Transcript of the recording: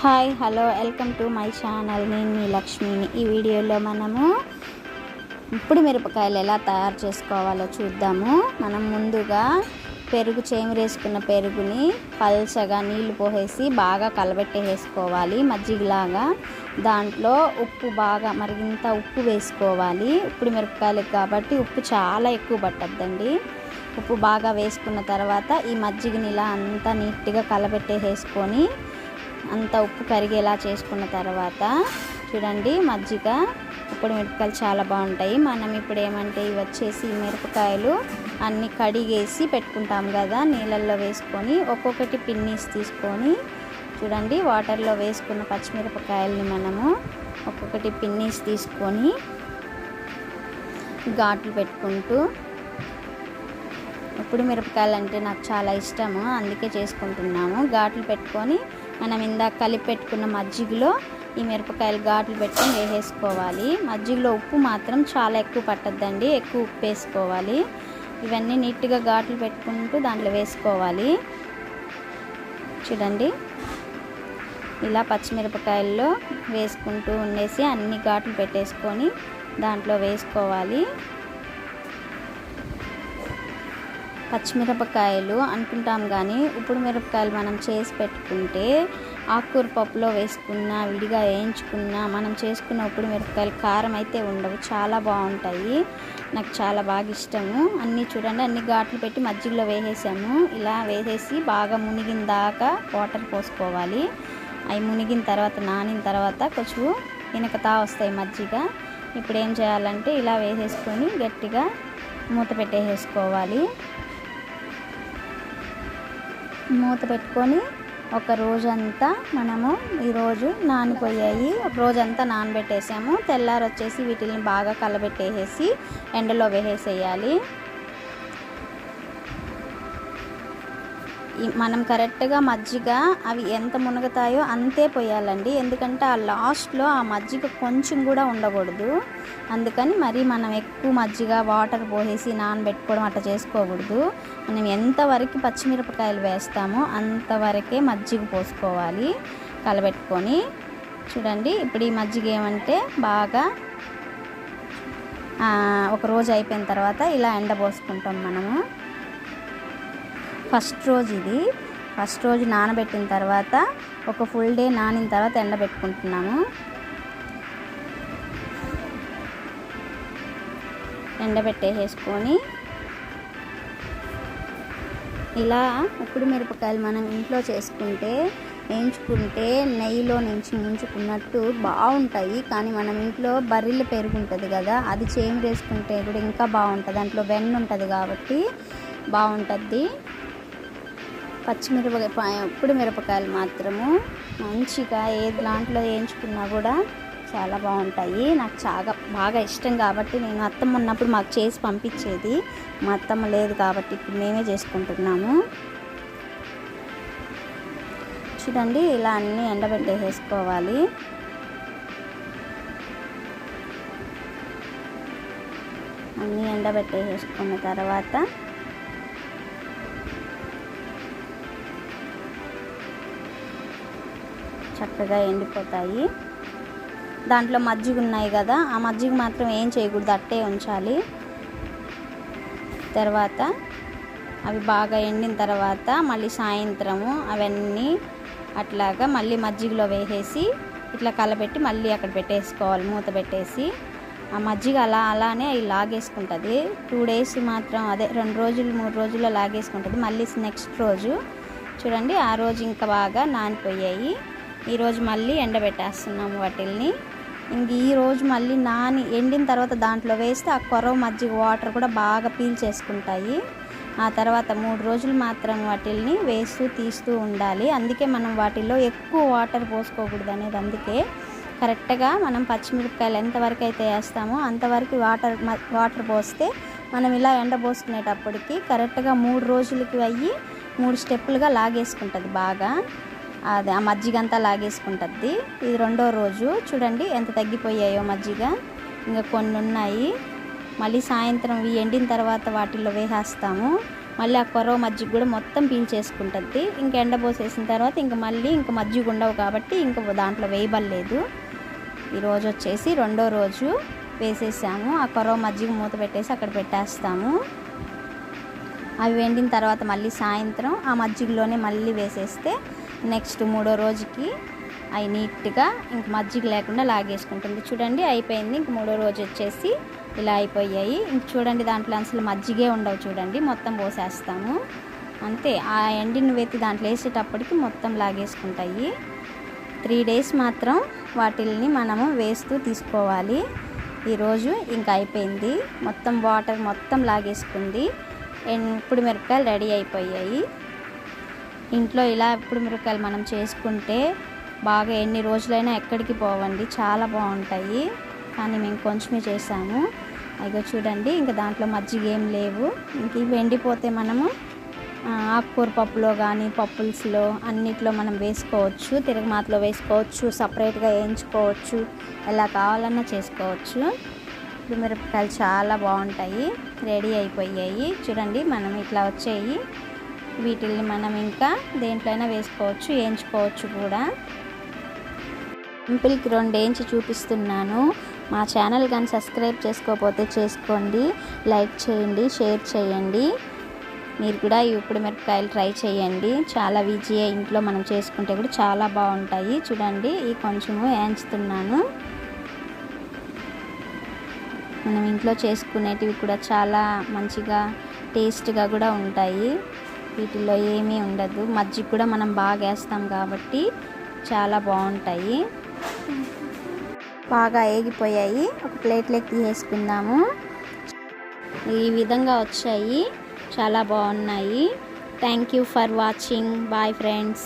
Hi hello welcome to my channel. నేను మీ లక్ష్మిని. ఈ వీడియోలో మనము ఇప్పుడు మిరపకాయలు ఎలా తయారు చేసుకోవాలో చూద్దాము. మనం ముందుగా చేమిరేసుకున్న పెరుగుని పల్చగా నీళ్లు పోసేసి బాగా కలబెట్టేసుకోవాలి మజ్జిగలాగా. దాంట్లో ఉప్పు బాగా మరిగింత ఉప్పు వేసుకోవాలి. ఇప్పుడు మిరపకాయలు కాబట్టి ఉప్పు చాలా ఎక్కువ పట్టద్దండి. ఉప్పు బాగా వేసుకున్న తర్వాత ఈ మజ్జిగని ఇలా అంతా నీట్గా కలబెట్టేసుకొని అంత ఉప్పు కరిగేలా చేసుకున్న తర్వాత చూడండి మజ్జిగ ఇప్పుడు మిరపకాయలు చాలా బాగుంటాయి. మనం ఇప్పుడు ఏమంటే ఇవి వచ్చేసి మిరపకాయలు అన్నీ కడిగేసి పెట్టుకుంటాం కదా, నీళ్ళల్లో వేసుకొని ఒక్కొక్కటి పిన్నీస్ తీసుకొని చూడండి వాటర్లో వేసుకున్న పచ్చిమిరపకాయలని మనము ఒక్కొక్కటి పిన్నీస్ తీసుకొని ఘాట్లు పెట్టుకుంటూ, ఇప్పుడు మిరపకాయలు అంటే నాకు చాలా ఇష్టము అందుకే చేసుకుంటున్నాము. ఘాట్లు పెట్టుకొని మనం ఇందాక కలిపి పెట్టుకున్న మజ్జిగలో ఈ మిరపకాయలు ఘాట్లు పెట్టుకొని వేసేసుకోవాలి. మజ్జిగలో ఉప్పు మాత్రం చాలా ఎక్కువ పట్టద్దండి, ఎక్కువ ఉప్పు వేసుకోవాలి. ఇవన్నీ నీట్గా ఘాట్లు పెట్టుకుంటూ దాంట్లో వేసుకోవాలి. చూడండి ఇలా పచ్చిమిరపకాయల్లో వేసుకుంటూ ఉండేసి అన్ని ఘాట్లు పెట్టేసుకొని దాంట్లో వేసుకోవాలి. పచ్చిమిరపకాయలు అనుకుంటాం కానీ ఇప్పుడు మిరపకాయలు మనం చేసి పెట్టుకుంటే ఆకుకూర పప్పులో వేసుకున్న, విడిగా వేయించుకున్న, మనం చేసుకున్న ఉప్పుడు మిరపకాయలు కారం అయితే ఉండవు, చాలా బాగుంటాయి. నాకు చాలా బాగా ఇష్టము. అన్నీ చూడండి అన్ని ఘాట్లు పెట్టి మజ్జిగలో వేసేసాము. ఇలా వేసేసి బాగా మునిగిన దాకా వాటర్ పోసుకోవాలి. అవి మునిగిన తర్వాత నానిన తర్వాత కొంచెం ఇనకతా వస్తాయి మజ్జిగ. ఇప్పుడు ఏం చేయాలంటే ఇలా వేసేసుకొని గట్టిగా మూత పెట్టేసుకోవాలి. మూత పెట్టుకొని ఒక రోజంతా మనము ఈరోజు నానిపోయాయి, ఒక రోజంతా నానబెట్టేసాము. తెల్లారి వచ్చేసి వీటిని బాగా కలబెట్టేసి ఎండలో వేసేసేయాలి. మనం కరెక్ట్గా మజ్జిగ అవి ఎంత మునుగుతాయో అంతే పోయాలండి, ఎందుకంటే ఆ లాస్ట్లో ఆ మజ్జిగ కొంచెం కూడా ఉండకూడదు. అందుకని మరి మనం ఎక్కువ మజ్జిగ వాటర్ పోసేసి నానబెట్టుకోవడం అట్లా చేసుకోకూడదు. మనం ఎంతవరకు పచ్చిమిరపకాయలు వేస్తామో అంతవరకే మజ్జిగ పోసుకోవాలి కలబెట్టుకొని. చూడండి ఇప్పుడు ఈ మజ్జిగ ఏమంటే బాగా ఒక రోజు అయిపోయిన తర్వాత ఇలా ఎండబోసుకుంటాం మనము. ఫస్ట్ రోజు నానబెట్టిన తర్వాత ఒక ఫుల్ డే నానిన తర్వాత ఎండబెట్టుకుంటున్నాము. ఎండబెట్టేసుకొని ఇలా ఉప్పుడు మిరపకాయలు మనం ఇంట్లో చేసుకుంటే వేయించుకుంటే నెయ్యిలో నుంచి ముంచుకున్నట్టు బాగుంటాయి. కానీ మనం ఇంట్లో బర్రెల పెరుగు ఉంటుంది కదా, అది చేమిరేసుకుంటే కూడా ఇంకా బాగుంటుంది. దాంట్లో వెన్న ఉంటుంది కాబట్టి బాగుంటుంది. ఉప్పుడు మిరపకాయలు మాత్రము మంచిగా ఏ దాంట్లో వేయించుకున్నా కూడా చాలా బాగుంటాయి. నాకు చాలా బాగా ఇష్టం కాబట్టి నేను అత్తమ్మ ఉన్నప్పుడు మాకు చేసి పంపించేది. మా అత్తమ్మ లేదు కాబట్టి ఇప్పుడు మేమే చేసుకుంటున్నాము. చూడండి ఇలా అన్నీ ఎండబెట్టేసుకోవాలి. అన్నీ ఎండబెట్టేసుకున్న తర్వాత చక్కగా ఎండిపోతాయి. దాంట్లో మజ్జిగ ఉన్నాయి కదా, ఆ మజ్జిగ మాత్రం ఏం చేయకూడదు, అట్టే ఉంచాలి. తర్వాత అవి బాగా ఎండిన తర్వాత మళ్ళీ సాయంత్రము అవన్నీ అట్లాగా మళ్ళీ మజ్జిగలో వేసేసి ఇట్లా కలబెట్టి మళ్ళీ అక్కడ పెట్టేసుకోవాలి మూత పెట్టేసి. ఆ మజ్జిగ అలానే అవి లాగేసుకుంటుంది. 2 days మాత్రం, అదే 2 రోజులు 3 రోజుల్లో లాగేసుకుంటుంది. మళ్ళీ నెక్స్ట్ రోజు చూడండి ఆ రోజు ఇంకా బాగా నానిపోయాయి. ఈరోజు మళ్ళీ ఎండబెట్టేస్తున్నాము వాటిల్ని. ఇంక ఈరోజు మళ్ళీ ఎండిన తర్వాత దాంట్లో వేస్తే ఆ కొరవ మజ్జిగ వాటర్ కూడా బాగా పీల్చేసుకుంటాయి. ఆ తర్వాత 3 రోజులు మాత్రం వాటిల్ని వేస్తూ తీస్తూ ఉండాలి. అందుకే మనం వాటిల్లో ఎక్కువ వాటర్ పోసుకోకూడదు అనేది. అందుకే కరెక్ట్గా మనం పచ్చిమిరపకాయలు ఎంతవరకు అయితే వేస్తామో అంతవరకు వాటర్ పోస్తే మనం ఇలా ఎండబోసుకునేటప్పటికి కరెక్ట్గా 3 రోజులకి అయ్యి 3 స్టెప్పులుగా లాగేసుకుంటుంది బాగా. అది ఆ మజ్జిగ అంతా లాగేసుకుంటుంది. ఇది 2వ రోజు చూడండి ఎంత తగ్గిపోయాయో మజ్జిగ. ఇంకా కొన్ని ఉన్నాయి. మళ్ళీ సాయంత్రం ఇవి ఎండిన తర్వాత వాటిల్లో వేసేస్తాము. మళ్ళీ ఆ కొరవ మజ్జిగ కూడా మొత్తం పీల్చేసుకుంటుంది. ఇంక ఎండబోసేసిన తర్వాత మళ్ళీ మజ్జిగ ఉండవు కాబట్టి దాంట్లో వేయబడలేదు. ఈరోజు వచ్చేసి రెండో రోజు వేసేసాము. ఆ కొరవ మజ్జిగ మూత పెట్టేసి అక్కడ పెట్టేస్తాము. అవి వెండిన తర్వాత మళ్ళీ సాయంత్రం ఆ మజ్జిగలోనే మళ్ళీ వేసేస్తే నెక్స్ట్ మూడో రోజుకి అవి నీట్గా మజ్జిగ లేకుండా లాగేసుకుంటుంది. చూడండి అయిపోయింది. మూడో రోజు వచ్చేసి ఇలా అయిపోయాయి. చూడండి దాంట్లో అసలు మజ్జిగే ఉండవు. చూడండి మొత్తం పోసేస్తాము అంతే. ఆ ఎండిన వెత్తి దాంట్లో వేసేటప్పటికి మొత్తం లాగేసుకుంటాయి. 3 days మాత్రం వాటిల్ని మనము వేస్తూ తీసుకోవాలి. ఈరోజు అయిపోయింది. మొత్తం వాటర్ మొత్తం లాగేసుకుంది. ఇప్పుడు మిరపకాయలు రెడీ అయిపోయాయి. ఇంట్లో ఇలా ఇప్పుడు మిరపకాయలు మనం చేసుకుంటే బాగా ఎన్ని రోజులైనా ఎక్కడికి పోవండి, చాలా బాగుంటాయి. కానీ మేము కొంచెమే చేసాము. అయ్యో చూడండి దాంట్లో మజ్జిగ ఏం లేవు. ఇవి ఎండిపోతే మనము ఆకుకూర పప్పులో కానీ పప్పుల్స్లో అన్నిట్లో మనం వేసుకోవచ్చు. తిరగమాతలో వేసుకోవచ్చు, సపరేట్గా వేయించుకోవచ్చు, ఎలా కావాలన్నా చేసుకోవచ్చు. ఇప్పుడు మిరపకాయలు చాలా బాగుంటాయి. రెడీ అయిపోయాయి. చూడండి మనం ఇట్లా వచ్చాయి. వీటిల్ని మనం దేంట్లో అయినా వేసుకోవచ్చు, వేయించుకోవచ్చు కూడా. సింపుల్కి 2 వేయించి చూపిస్తున్నాను. మా ఛానల్ కానీ సబ్స్క్రైబ్ చేసుకోకపోతే చేసుకోండి, లైక్ చేయండి, షేర్ చేయండి. మీరు కూడా ఇప్పుడు మిరపకాయలు ట్రై చేయండి. చాలా ఈజీగా ఇంట్లో మనం చేసుకుంటే కూడా చాలా బాగుంటాయి. చూడండి కొంచెము వేయించుతున్నాను. మనం ఇంట్లో చేసుకునేటివి కూడా చాలా మంచిగా టేస్ట్గా కూడా ఉంటాయి. వీటిల్లో ఏమీ ఉండదు. మజ్జిగ కూడా మనం బాగా వేస్తాం కాబట్టి చాలా బాగుంటాయి. బాగా ఏగిపోయాయి. ఒక ప్లేట్లోకి తీసేసుకుందాము. ఈ విధంగా వచ్చాయి. చాలా బాగున్నాయి. Thank you for watching. Bye friends.